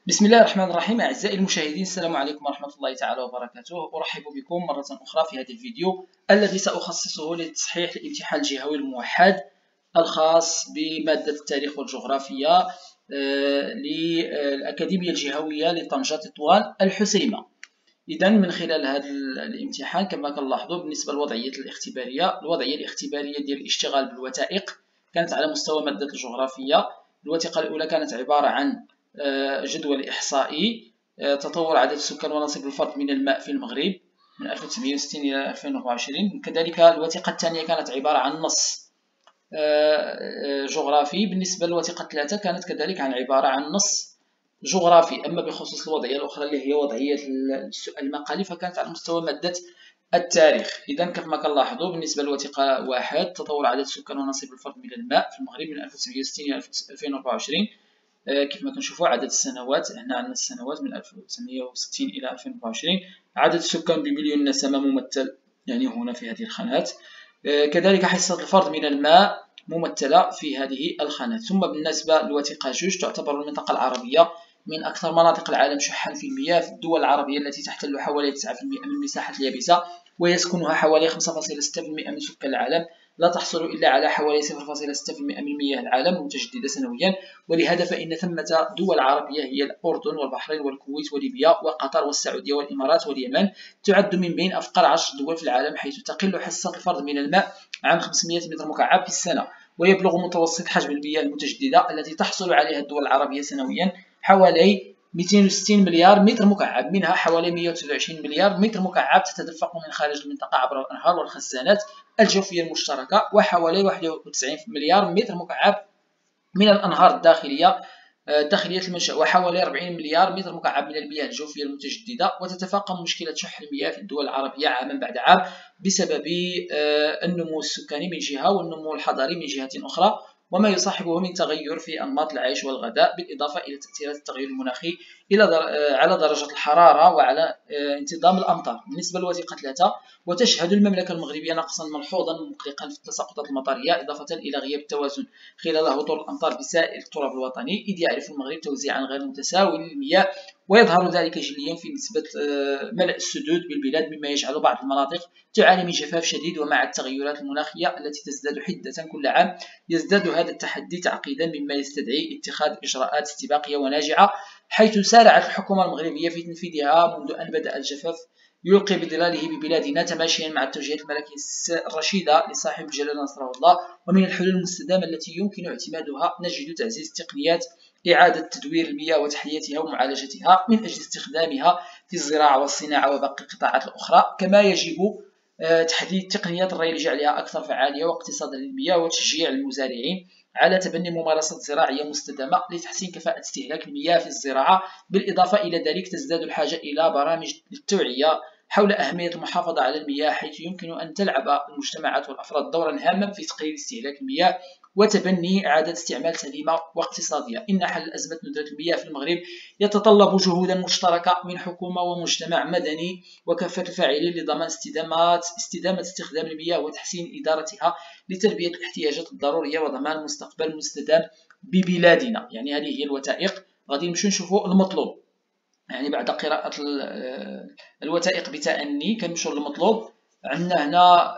بسم الله الرحمن الرحيم. أعزائي المشاهدين، السلام عليكم ورحمة الله تعالى وبركاته. أرحب بكم مرة أخرى في هذا الفيديو الذي سأخصصه لتصحيح الامتحان الجهوي الموحد الخاص بمادة التاريخ والجغرافيا للأكاديمية الجهوية لطنجة تطوان الحسيمة. إذا من خلال هذا الامتحان كما كنلاحظوا بالنسبة للوضعية الاختبارية، الوضعية الاختبارية ديال الاشتغال بالوثائق كانت على مستوى مادة الجغرافيا. الوثيقة الأولى كانت عبارة عن جدول إحصائي تطور عدد السكان ونصيب الفرد من الماء في المغرب من 1960 إلى 2024. كذلك الوثيقة الثانية كانت عبارة عن نص جغرافي. بالنسبة للوثيقة الثالثة كانت كذلك عبارة عن نص جغرافي. أما بخصوص الوضعية الأخرى اللي هي وضعية السؤال المقالي فكانت على مستوى مادة التاريخ. إذا كما كنلاحظوا بالنسبة للوثيقة واحد تطور عدد السكان ونصيب الفرد من الماء في المغرب من 1960 إلى 2024. كيف ما كنشوفوا عدد السنوات، هنا عندنا السنوات من 1960 إلى 2024. عدد السكان بمليون نسمة ممثل يعني هنا في هذه الخانات. كذلك حصة الفرد من الماء ممثلة في هذه الخانات. ثم بالنسبة للوثيقة جوج تعتبر المنطقة العربية من أكثر مناطق العالم شحا في المياه في الدول العربية التي تحتل حوالي 9% من المساحة اليابسة ويسكنها حوالي 5.6% من سكان العالم، لا تحصل إلا على حوالي 0.6% من مياه العالم المتجددة سنويا. ولهذا فإن ثمة دول عربية هي الأردن والبحرين والكويت وليبيا وقطر والسعودية والإمارات واليمن، تعد من بين أفقر 10 دول في العالم، حيث تقل حصة الفرد من الماء عن 500 متر مكعب في السنة. ويبلغ متوسط حجم المياه المتجددة التي تحصل عليها الدول العربية سنويا حوالي 260 مليار متر مكعب، منها حوالي 129 مليار متر مكعب تتدفق من خارج المنطقة عبر الأنهار والخزانات الجوفية المشتركة، وحوالي 91 مليار متر مكعب من الأنهار الداخلية داخلية المنشأ، وحوالي 40 مليار متر مكعب من المياه الجوفية المتجددة. وتتفاقم مشكلة شح المياه في الدول العربية عاما بعد عام بسبب النمو السكاني من جهة والنمو الحضري من جهة أخرى، وما يصاحبه من تغير في أنماط العيش والغذاء، بالإضافة إلى تأثيرات التغير المناخي على درجة الحرارة وعلى انتظام الأمطار. بالنسبة للوثيقة 3 وتشهد المملكة المغربية نقصا ملحوظا مقلقا في التساقطات المطرية، إضافة إلى غياب التوازن خلال هطول الأمطار بسائل التراب الوطني، إذ يعرف المغرب توزيعا غير متساوي للمياه، ويظهر ذلك جليا في نسبة ملء السدود بالبلاد، مما يجعل بعض المناطق تعاني من جفاف شديد. ومع التغيرات المناخية التي تزداد حدة كل عام يزداد هذا التحدي تعقيدا، مما يستدعي اتخاذ إجراءات استباقية وناجعة، حيث سارعت الحكومة المغربية في تنفيذها منذ أن بدأ الجفاف يلقي بظلاله ببلادنا، تماشيا مع التوجيهات الملكية الرشيدة لصاحب الجلالة نصره الله. ومن الحلول المستدامة التي يمكن اعتمادها نجد تعزيز تقنيات إعادة تدوير المياه وتحليتها ومعالجتها من أجل استخدامها في الزراعة والصناعة وباقي القطاعات الأخرى، كما يجب تحديد تقنيات الري لجعلها أكثر فعالية واقتصادا للمياه، وتشجيع المزارعين على تبني ممارسات زراعية مستدامة لتحسين كفاءة استهلاك المياه في الزراعة. بالإضافة إلى ذلك تزداد الحاجة إلى برامج للتوعية حول أهمية المحافظة على المياه، حيث يمكن أن تلعب المجتمعات والأفراد دورا هاما في تقليل استهلاك المياه وتبني إعادة استعمال سليمة واقتصادية. إن حل أزمة ندرة المياه في المغرب يتطلب جهودا مشتركة من حكومة ومجتمع مدني وكافة الفاعلين لضمان استدامة استخدام المياه وتحسين إدارتها لتلبية الاحتياجات الضرورية وضمان مستقبل مستدام ببلادنا. يعني هذه هي الوثائق. غادي نمشيو نشوفوا المطلوب، يعني بعد قراءة الوثائق بتأني كنمشيو للمطلوب. عندنا هنا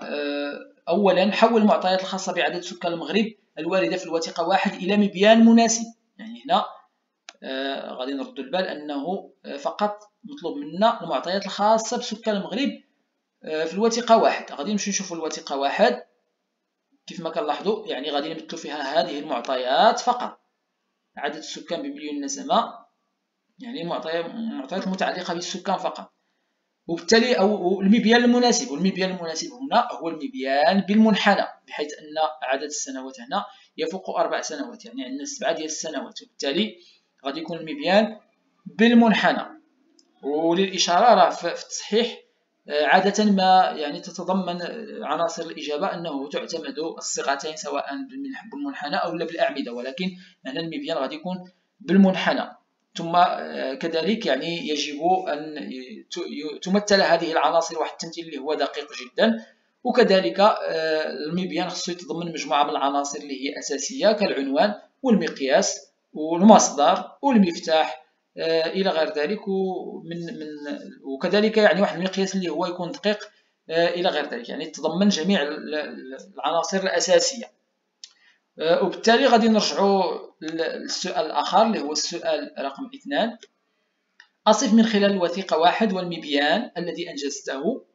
أولا حول المعطيات الخاصة بعدد سكان المغرب الواردة في الوثيقة واحد إلى مبيان مناسب. يعني هنا غادي نردوا البال أنه فقط مطلوب منا المعطيات الخاصة بسكان المغرب في الوثيقة واحد. غادي نمشيو نشوفوا الوثيقة واحد كيف ما كنلاحظوا، يعني غادي نمثلوا فيها هذه المعطيات فقط: عدد السكان بمليون نسمة، يعني المعطيات المتعلقة بالسكان فقط. وبالتالي أو المبيان المناسب، والمبيان المناسب هنا هو المبيان بالمنحنى، بحيث أن عدد السنوات هنا يفوق 4 سنوات، يعني عندنا 7 ديال السنوات، وبالتالي غادي يكون المبيان بالمنحنى. وللإشارة راه في التصحيح عادة ما يعني تتضمن عناصر الإجابة أنه تعتمد الصيغتين سواء بالمنحنى أو بالأعمدة، ولكن هنا المبيان غادي يكون بالمنحنى. ثم كذلك يعني يجب أن تمثل هذه العناصر واحد التمثيل اللي هو دقيق جدا. وكذلك المبيان خصو يتضمن مجموعة من العناصر اللي هي أساسية كالعنوان والمقياس والمصدر والمفتاح الى غير ذلك، وكذلك يعني واحد المقياس اللي هو يكون دقيق الى غير ذلك، يعني يتضمن جميع العناصر الاساسيه. وبالتالي غادي نرجعوا للسؤال الاخر اللي هو السؤال رقم 2. اصف من خلال الوثيقه 1 والمبيان الذي انجزته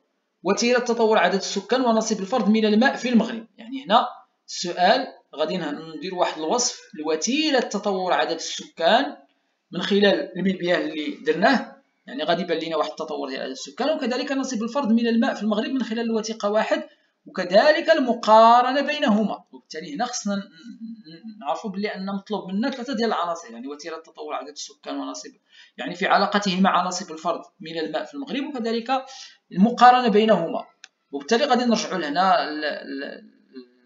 وتيرة تطور عدد السكان ونصيب الفرد من الماء في المغرب. يعني هنا السؤال غادي ندير واحد الوصف لوتيرة تطور عدد السكان من خلال المبيان اللي درناه، يعني غادي يبان لنا واحد التطور ديال عدد السكان، وكذلك نصيب الفرد من الماء في المغرب من خلال الوثيقة 1 وكذلك المقارنة بينهما. وبالتالي هنا خصنا نعرفوا بلي أن مطلوب منا 3 ديال العناصر، يعني وتيرة تطور عدد السكان ونصيب، يعني في علاقته مع نصيب الفرد من الماء في المغرب وكذلك المقارنة بينهما. وبالتالي غادي نرجعوا لهنا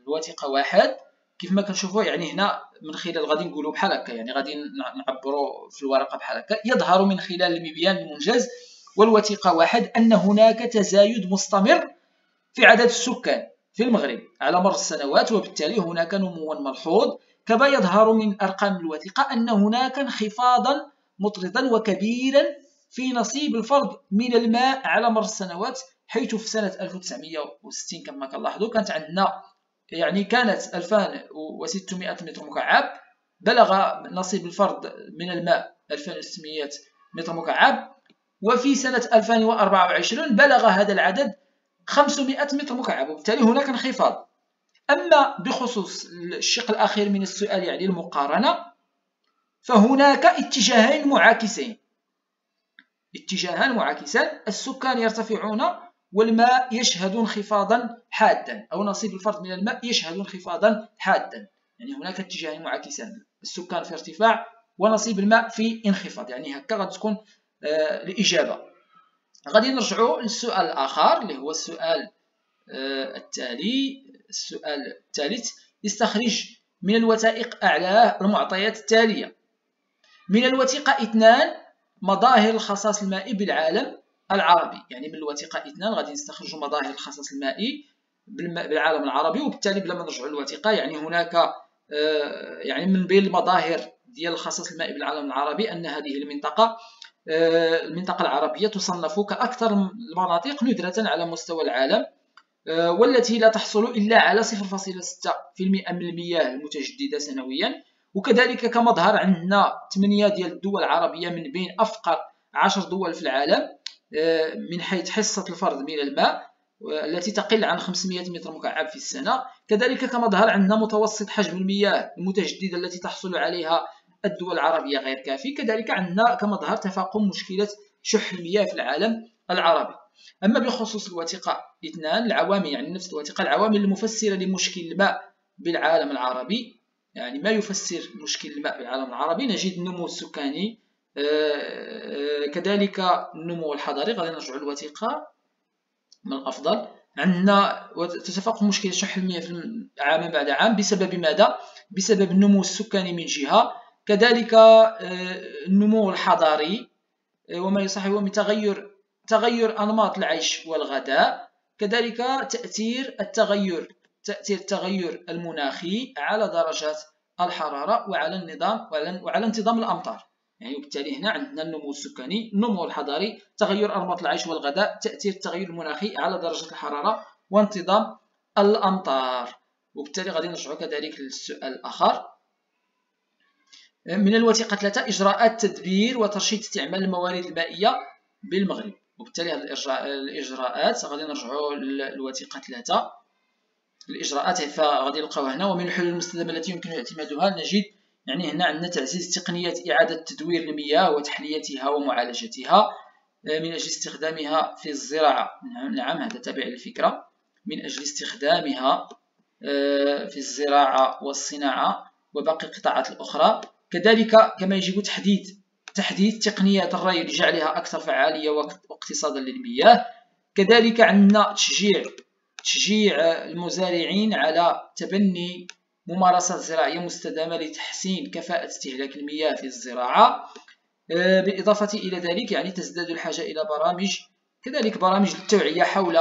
الوثيقة 1 كيف ما كنشوفوا، يعني هنا من خلال غادي نقولوا بحال هكا، يعني غادي نعبروا في الورقة بحال هكا. يظهر من خلال المبيان المنجز والوثيقة 1 أن هناك تزايد مستمر في عدد السكان في المغرب على مر السنوات، وبالتالي هناك نموا ملحوظ. كما يظهر من أرقام الوثيقة أن هناك انخفاضا مطردا وكبيرا في نصيب الفرد من الماء على مر السنوات، حيث في سنة 1960 كما كنلاحظوا كانت عندنا يعني كانت 2600 متر مكعب، بلغ نصيب الفرد من الماء 2600 متر مكعب، وفي سنة 2024 بلغ هذا العدد 500 متر مكعب، وبالتالي هناك انخفاض. أما بخصوص الشق الأخير من السؤال يعني المقارنة، فهناك اتجاهان معاكسان، السكان يرتفعون والماء يشهد انخفاضا حادا، أو نصيب الفرد من الماء يشهد انخفاضا حادا، يعني هناك اتجاهان معاكسان، السكان في ارتفاع ونصيب الماء في انخفاض. يعني هكا غتكون الإجابة. غادي نرجعوا للسؤال الآخر اللي هو السؤال التالي. السؤال الثالث: استخرج من الوثائق أعلاه المعطيات التالية. من الوثيقة 2 مظاهر الخصاص المائي بالعالم العربي، يعني من الوثيقة 2 غادي نستخرج مظاهر الخصاص المائي بالعالم العربي. وبالتالي بلا ما نرجعوا للوثيقة، يعني هناك يعني من بين المظاهر ديال الخصاص المائي بالعالم العربي أن هذه المنطقة العربية تصنف كأكثر المناطق ندرة على مستوى العالم، والتي لا تحصل إلا على 0.6% من المياه المتجددة سنويا. وكذلك كمظهر عندنا 8 ديال الدول العربية من بين أفقر 10 دول في العالم من حيث حصة الفرد من الماء التي تقل عن 500 متر مكعب في السنة. كذلك كمظهر عندنا متوسط حجم المياه المتجددة التي تحصل عليها الدول العربية غير كافي. كذلك عندنا كمظهر تفاقم مشكلة شح المياه في العالم العربي. أما بخصوص الوثيقة 2 العوامل، يعني نفس الوثيقة، العوامل المفسرة لمشكل الماء بالعالم العربي، يعني ما يفسر مشكل الماء بالعالم العربي، نجد النمو السكاني، كذلك النمو الحضري. غادي نرجعوا للوثيقة من الأفضل. عندنا تتفاقم مشكلة شح المياه عام بعد عام بسبب ماذا؟ بسبب النمو السكاني من جهة، كذلك النمو الحضاري وما يصاحبه من تغير أنماط العيش والغذاء، كذلك تأثير التغير المناخي على درجات الحرارة وعلى انتظام الأمطار. يعني وبالتالي هنا عندنا النمو السكاني، النمو الحضاري، تغير أنماط العيش والغذاء، تأثير التغير المناخي على درجة الحرارة وانتظام الأمطار. وبالتالي غادي نرجعوا كذلك للسؤال الآخر. من الوثيقة 3 إجراءات تدبير وترشيد استعمال الموارد المائية بالمغرب. وبالتالي هذه الإجراءات غادي نرجعوا للوثيقة 3. الإجراءات فغادي نلقاوها هنا. ومن الحلول المستدامة التي يمكن اعتمادها نجد يعني هنا عندنا تعزيز تقنيات إعادة تدوير المياه وتحليتها ومعالجتها من أجل استخدامها في الزراعة. نعم هذا تابع للفكرة، من أجل استخدامها في الزراعة والصناعة وباقي القطاعات الأخرى. كذلك كما يجب تحديث تقنيات الري لجعلها أكثر فعالية واقتصادا للمياه. كذلك عندنا تشجيع المزارعين على تبني ممارسات زراعية مستدامة لتحسين كفاءة استهلاك المياه في الزراعة. بالإضافة إلى ذلك يعني تزداد الحاجة إلى برامج التوعية حول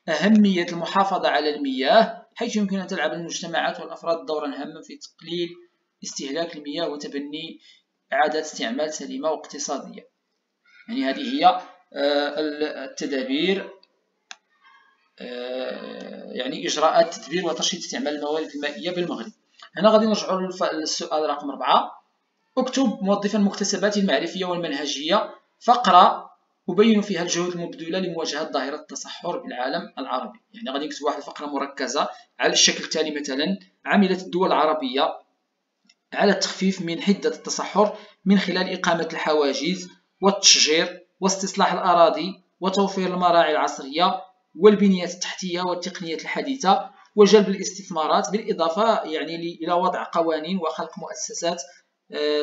أهمية المحافظة على المياه، حيث يمكن أن تلعب المجتمعات والأفراد دورا هاما في تقليل استهلاك المياه وتبني إعادة استعمال سليمة واقتصادية. يعني هذه هي التدابير، يعني إجراءات تدبير وترشيد استعمال الموارد المائية بالمغرب. هنا غادي نرجعوا للسؤال رقم 4. اكتب موظفا مكتسبات المعرفية والمنهجية فقرة أبين فيها الجهود المبذولة لمواجهة ظاهرة التصحر بالعالم العربي. يعني غادي نكتب واحد الفقرة مركزة على الشكل التالي. مثلا: عملت الدول العربية على التخفيف من حدة التصحر من خلال إقامة الحواجز والتشجير واستصلاح الأراضي وتوفير المراعي العصرية والبنية التحتية والتقنيات الحديثة وجلب الاستثمارات، بالإضافة يعني إلى وضع قوانين وخلق مؤسسات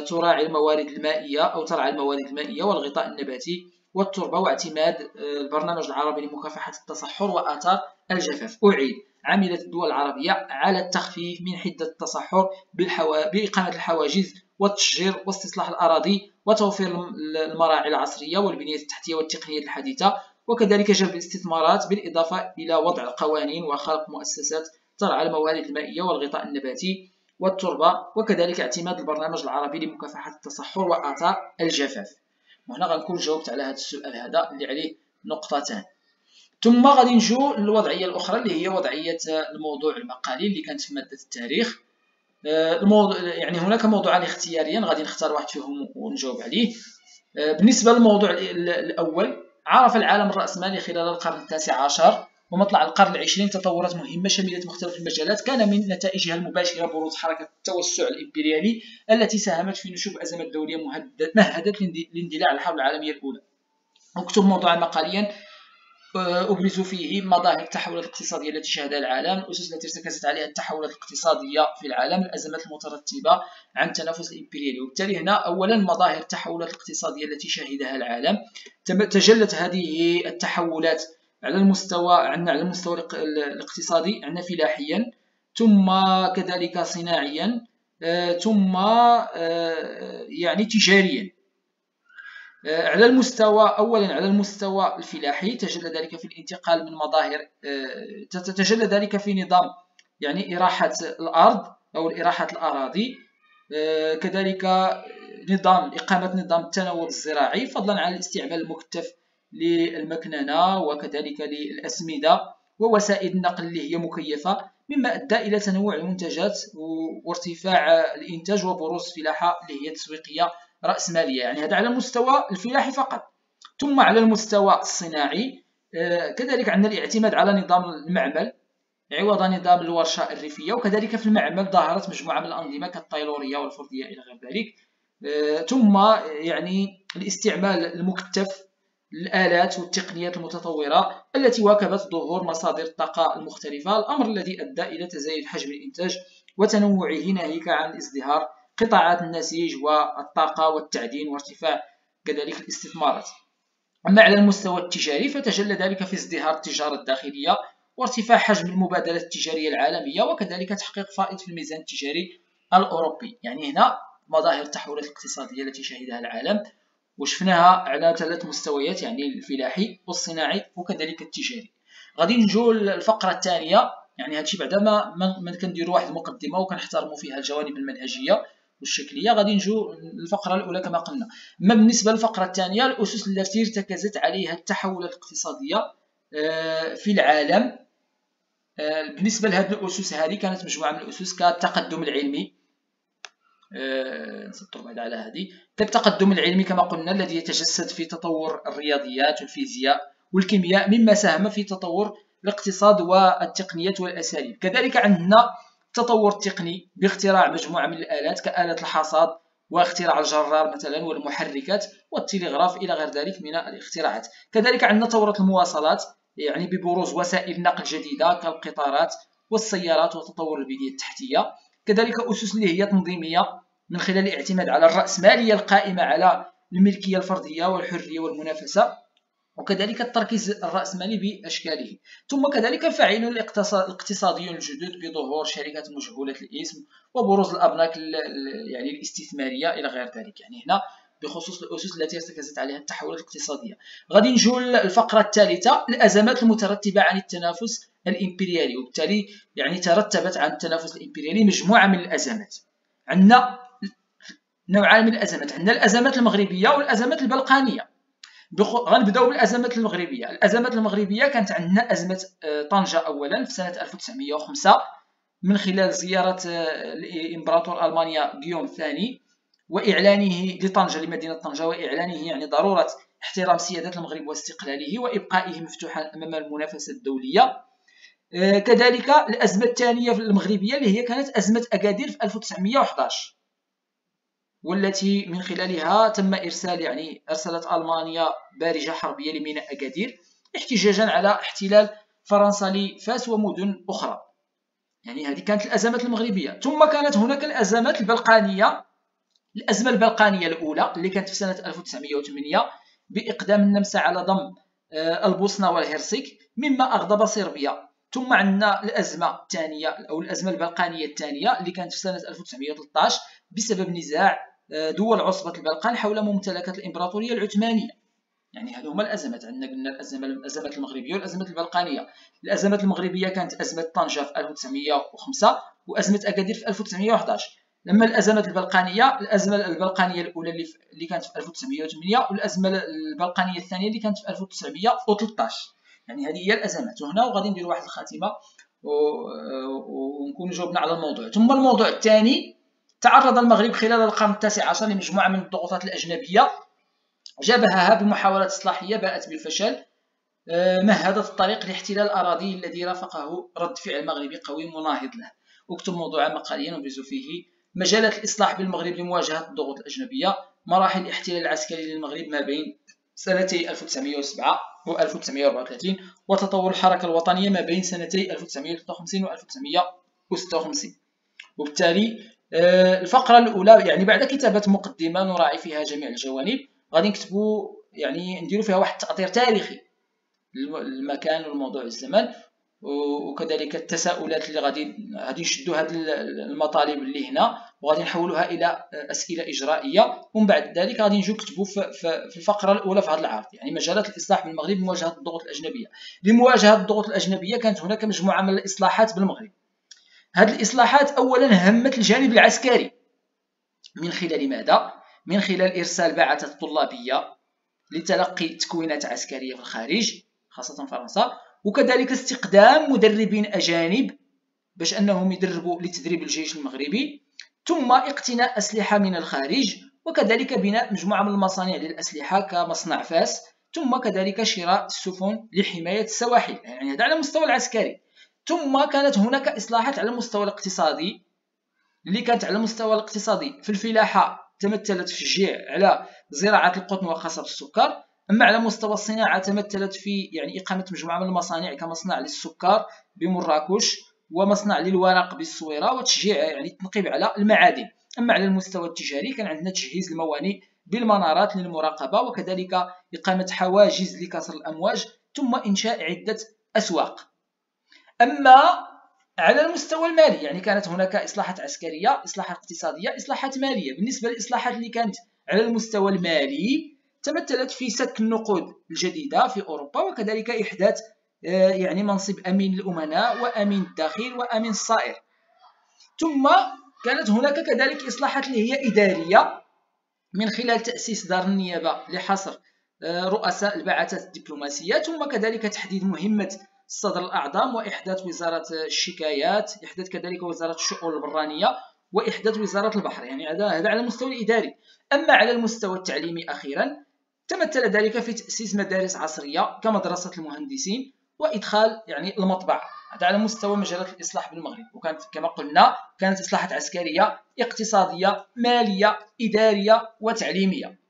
تراعي الموارد المائية أو ترعى الموارد المائية والغطاء النباتي والتربة، واعتماد البرنامج العربي لمكافحة التصحر وآثار الجفاف. أعيد: عملت الدول العربية على التخفيف من حدة التصحر بإقامة الحواجز والتشجير واستصلاح الأراضي وتوفير المراعي العصرية والبنية التحتية والتقنيات الحديثة وكذلك جلب الاستثمارات، بالإضافة إلى وضع القوانين وخلق مؤسسات ترعى الموارد المائية والغطاء النباتي والتربة وكذلك اعتماد البرنامج العربي لمكافحة التصحر وآثار الجفاف. وهنا غنكون جاوبت على هذا السؤال هذا اللي عليه نقطتان. ثم غادي نجو للوضعية الأخرى اللي هي وضعية الموضوع المقالي اللي كانت في مادة التاريخ. يعني هناك موضوعان اختياريان غادي نختار واحد فيهم ونجاوب عليه. بالنسبة للموضوع الأول: عرف العالم الرأسمالي خلال القرن ال19 ومطلع القرن العشرين تطورات مهمة شملت مختلف المجالات كان من نتائجها المباشرة بروز حركة التوسع الإمبريالي التي ساهمت في نشوب أزمات دولية مهدت لاندلاع الحرب العالمية الأولى. اكتب موضوعا مقاليا أبرز فيه مظاهر التحولات الاقتصادية التي شهدها العالم، الأسس التي ارتكزت عليها التحولات الاقتصادية في العالم، الأزمات المترتبة عن التنافس الإمبريالي. وبالتالي هنا أولا مظاهر التحولات الاقتصادية التي شهدها العالم. تجلت هذه التحولات على المستوى الاقتصادي، عندنا فلاحيا، ثم كذلك صناعيا، ثم يعني تجاريا. على المستوى أولا على المستوى الفلاحي تجلى ذلك في الانتقال من مظاهر، تجلى ذلك في نظام يعني إراحة الأرض أو إراحة الأراضي، كذلك إقامة نظام التناوب الزراعي، فضلا عن الاستعمال المكثف للمكننة وكذلك للأسمدة ووسائل النقل اللي هي مكيفة، مما أدى إلى تنوع المنتجات وارتفاع الإنتاج وبروز فلاحة اللي هي تسويقية رأسمالية. يعني هذا على المستوى الفلاحي فقط. ثم على المستوى الصناعي كذلك عندنا الاعتماد على نظام المعمل عوض نظام الورشة الريفية، وكذلك في المعمل ظهرت مجموعة من الأنظمة كالطيلورية والفردية إلى غير ذلك. ثم يعني الاستعمال المكثف للآلات والتقنيات المتطورة التي واكبت ظهور مصادر الطاقة المختلفة، الأمر الذي أدى إلى تزايد حجم الإنتاج وتنوعه ناهيك عن ازدهار قطاعات النسيج والطاقة والتعدين وارتفاع كذلك الاستثمارات. أما على المستوى التجاري فتجلى ذلك في ازدهار التجارة الداخلية وارتفاع حجم المبادلات التجارية العالمية وكذلك تحقيق فائض في الميزان التجاري الأوروبي. يعني هنا مظاهر التحولات الاقتصادية التي شهدها العالم وشفناها على 3 مستويات، يعني الفلاحي والصناعي وكذلك التجاري. غادي نجو للفقرة الثانية. يعني هادشي بعدا ما كنديروا واحد المقدمة وكنحترموا فيها الجوانب المنهجية والشكلية. غادي نجو للفقرة الأولى كما قلنا. أما بالنسبة للفقرة الثانية: الأسس التي ارتكزت عليها التحولات الاقتصادية في العالم. بالنسبة لهذه الأسس هذه كانت مجموعة من الأسس كالتقدم العلمي، نسطر بعد على هذه، كالتقدم العلمي كما قلنا الذي يتجسد في تطور الرياضيات والفيزياء والكيمياء، مما ساهم في تطور الاقتصاد والتقنيات والأساليب. كذلك عندنا التطور التقني باختراع مجموعة من الآلات كآلة الحصاد واختراع الجرار مثلا والمحركات والتلغراف إلى غير ذلك من الاختراعات. كذلك عندنا ثورة المواصلات، يعني ببروز وسائل نقل جديدة كالقطارات والسيارات وتطور البنية التحتية. كذلك أسس اللي هي تنظيمية من خلال الاعتماد على الرأسمالية القائمة على الملكية الفردية والحرية والمنافسة، وكذلك التركيز الرأسمالي بأشكاله. ثم كذلك الفاعلون الاقتصاديون الجدد بظهور شركات مجهولة الاسم وبروز الأبناك يعني الاستثمارية إلى غير ذلك. يعني هنا بخصوص الأسس التي ارتكزت عليها التحولات الاقتصادية. غادي نجو الفقرة الثالثة: الأزمات المترتبة عن التنافس الإمبريالي. وبالتالي يعني ترتبت عن التنافس الإمبريالي مجموعة من الأزمات. عندنا نوعان من الأزمات. عندنا الأزمات المغربية والأزمات البلقانية. غنبداو بالأزمات المغربية. الأزمات المغربية كانت عندنا أزمة طنجة أولا في سنة 1905 من خلال زيارة الإمبراطور ألمانيا غيوم الثاني وإعلانه لطنجة لمدينة طنجة وإعلانه يعني ضرورة احترام سيادة المغرب واستقلاله وإبقائه مفتوحا أمام المنافسة الدولية. كذلك الأزمة الثانية المغربية اللي هي كانت أزمة أكادير في 1911 والتي من خلالها تم أرسلت ألمانيا بارجة حربية لميناء أكادير احتجاجا على احتلال فرنسا لفاس ومدن أخرى. يعني هذه كانت الأزمات المغربية. ثم كانت هناك الأزمات البلقانية. الأزمة البلقانية الأولى اللي كانت في سنة 1908 بإقدام النمسا على ضم البوسنة والهرسك مما أغضب صربيا. ثم عندنا الأزمة الثانية أو الأزمة البلقانية الثانية اللي كانت في سنة 1913 بسبب نزاع دول عصبة البلقان حول ممتلكات الإمبراطورية العثمانية. يعني هذو هما الأزمات. عندنا قلنا الأزمات المغربية والأزمات البلقانية. الأزمات المغربية كانت أزمة طنجة في 1905 وأزمة أكادير في 1911. لما الأزمات البلقانية، الأزمة البلقانية الأولى اللي كانت في 1908 والأزمة البلقانية الثانية اللي كانت في 1913. يعني هذه هي الأزمات. وهنا وغادي نديروا واحد الخاتمة ونكون جاوبنا على الموضوع. ثم الموضوع الثاني، تعرض المغرب خلال القرن التاسع عشر لمجموعة من الضغوطات الأجنبية جابهها بمحاولات إصلاحية باءت بالفشل مهدت الطريق لاحتلال الأراضي الذي رافقه رد فعل مغربي قوي مناهض له. اكتب موضوعا مقاليا نبرز فيه مجالات الإصلاح بالمغرب لمواجهة الضغوط الأجنبية، مراحل الاحتلال العسكري للمغرب ما بين سنتي 1907 و 1934 وتطور الحركة الوطنية ما بين سنتي 1953 و 1956. وبالتالي الفقرة الأولى يعني بعد كتابة مقدمة نراعي فيها جميع الجوانب غادي نكتبوا يعني نديروا فيها واحد التقدير تاريخي للمكان والموضوع والزمان وكذلك التساؤلات اللي غادي نشدوا هذه المطالب اللي هنا وغادي نحولوها الى اسئله اجرائيه. ومن بعد ذلك غادي نجيو نكتبوا في الفقره الاولى في هذا العرض يعني مجالات الاصلاح بالمغرب لمواجهه الضغوط الاجنبيه. لمواجهه الضغوط الاجنبيه كانت هناك مجموعه من الاصلاحات بالمغرب. هذه الاصلاحات اولا همت الجانب العسكري من خلال ماذا؟ من خلال ارسال بعثات طلابيه لتلقي تكوينات عسكريه في الخارج خاصه فرنسا، وكذلك استخدام مدربين أجانب باش أنهم يدربوا لتدريب الجيش المغربي، ثم اقتناء أسلحة من الخارج، وكذلك بناء مجموعة من المصانع للأسلحة كمصنع فاس، ثم كذلك شراء السفن لحماية السواحل. يعني هذا على المستوى العسكري. ثم كانت هناك إصلاحات على المستوى الاقتصادي اللي كانت على المستوى الاقتصادي في الفلاحة تمثلت في تشجيع على زراعة القطن وخاصة السكر. أما على مستوى الصناعة تمثلت في يعني إقامة مجموعة من المصانع كمصنع للسكر بمراكش ومصنع للورق بالصويرة وتشجيع يعني التنقيب على المعادن. أما على المستوى التجاري كان عندنا تجهيز الموانئ بالمنارات للمراقبة وكذلك إقامة حواجز لكسر الأمواج ثم إنشاء عدة أسواق. أما على المستوى المالي يعني كانت هناك إصلاحات عسكرية، إصلاحات اقتصادية، إصلاحات مالية. بالنسبة للإصلاحات اللي كانت على المستوى المالي تمثلت في سك النقود الجديدة في أوروبا وكذلك إحداث يعني منصب أمين الأمناء وأمين الداخل وأمين الصائر. ثم كانت هناك كذلك إصلاحات اللي هي إدارية من خلال تأسيس دار النيابة لحصر رؤساء البعثات الدبلوماسية، ثم كذلك تحديد مهمة الصدر الأعظم وإحداث وزارة الشكايات، إحداث كذلك وزارة الشؤون البرانية وإحداث وزارة البحر. يعني هذا على المستوى الإداري. أما على المستوى التعليمي أخيرا تمثل ذلك في تأسيس مدارس عصرية كمدرسة المهندسين وإدخال يعني المطبعة. هذا على مستوى مجالات الإصلاح بالمغرب. وكانت كما قلنا كانت إصلاحات عسكرية، اقتصادية، مالية، إدارية وتعليمية.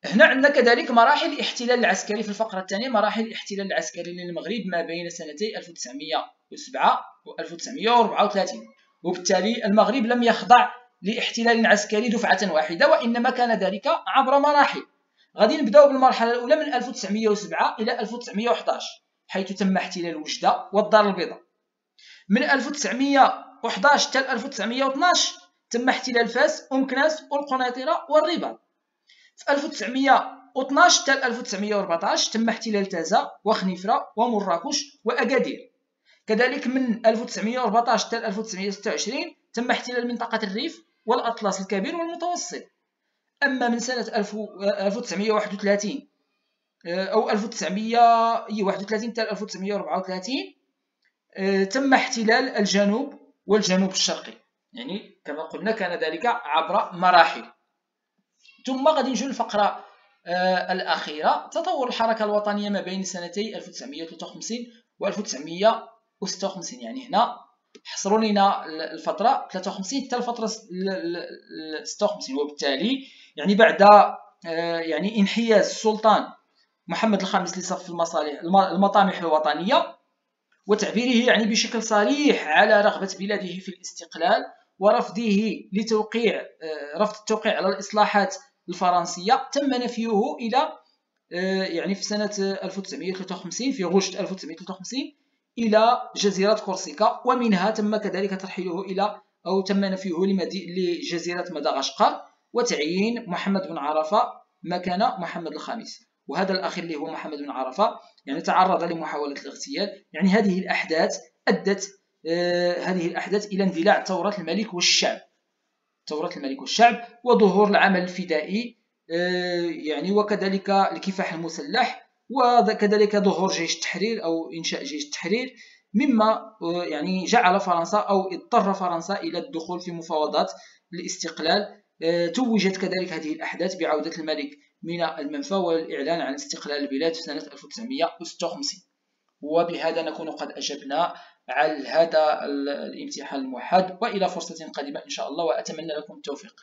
هنا عندنا كذلك مراحل الاحتلال العسكري في الفقرة الثانية. مراحل الاحتلال العسكري للمغرب ما بين سنتي 1907 و 1934. وبالتالي المغرب لم يخضع لاحتلال عسكري دفعة واحدة وإنما كان ذلك عبر مراحل. غادي نبداو بالمرحلة الأولى من 1907 إلى 1911 حيث تم احتلال وجدة والدار البيضاء. من 1911 حتى 1912 تم احتلال فاس ومكناس والقنيطرة والرباط. في 1912 حتى 1914 تم احتلال تازة وخنيفرة ومراكش وأكادير. كذلك من 1914 حتى 1926 تم احتلال منطقة الريف والأطلس الكبير والمتوسط. أما من سنة 1931 أو 1931 حتى 1934 تم احتلال الجنوب والجنوب الشرقي، يعني كما قلنا كان ذلك عبر مراحل. ثم غادي نجيو للفقرة الأخيرة، تطور الحركة الوطنية ما بين سنتي 1953 و 1956. يعني هنا حصروا لنا الفترة 53 حتى الفترة 56، وبالتالي يعني بعد يعني انحياز السلطان محمد الخامس لصف المطامح الوطنية وتعبيره يعني بشكل صريح على رغبة بلاده في الاستقلال ورفضه لتوقيع رفض التوقيع على الإصلاحات الفرنسية، تم نفيه إلى يعني في سنة 1953 في غشت 1953 إلى جزيرة كورسيكا، ومنها تم كذلك ترحيله إلى أو تم نفيه لجزيرة مدغشقر وتعيين محمد بن عرفة مكان محمد الخامس. وهذا الأخير اللي هو محمد بن عرفة يعني تعرض لمحاولة الاغتيال. يعني هذه الأحداث أدت إلى اندلاع ثورة الملك والشعب وظهور العمل الفدائي يعني وكذلك الكفاح المسلح، وكذلك ظهور جيش التحرير أو إنشاء جيش التحرير، مما يعني جعل فرنسا أو اضطر فرنسا إلى الدخول في مفاوضات الاستقلال. توجت كذلك هذه الأحداث بعودة الملك من المنفى والإعلان عن استقلال البلاد في سنة 1956. وبهذا نكون قد أجبنا على هذا الامتحان الموحد، وإلى فرصة قادمة إن شاء الله، وأتمنى لكم التوفيق.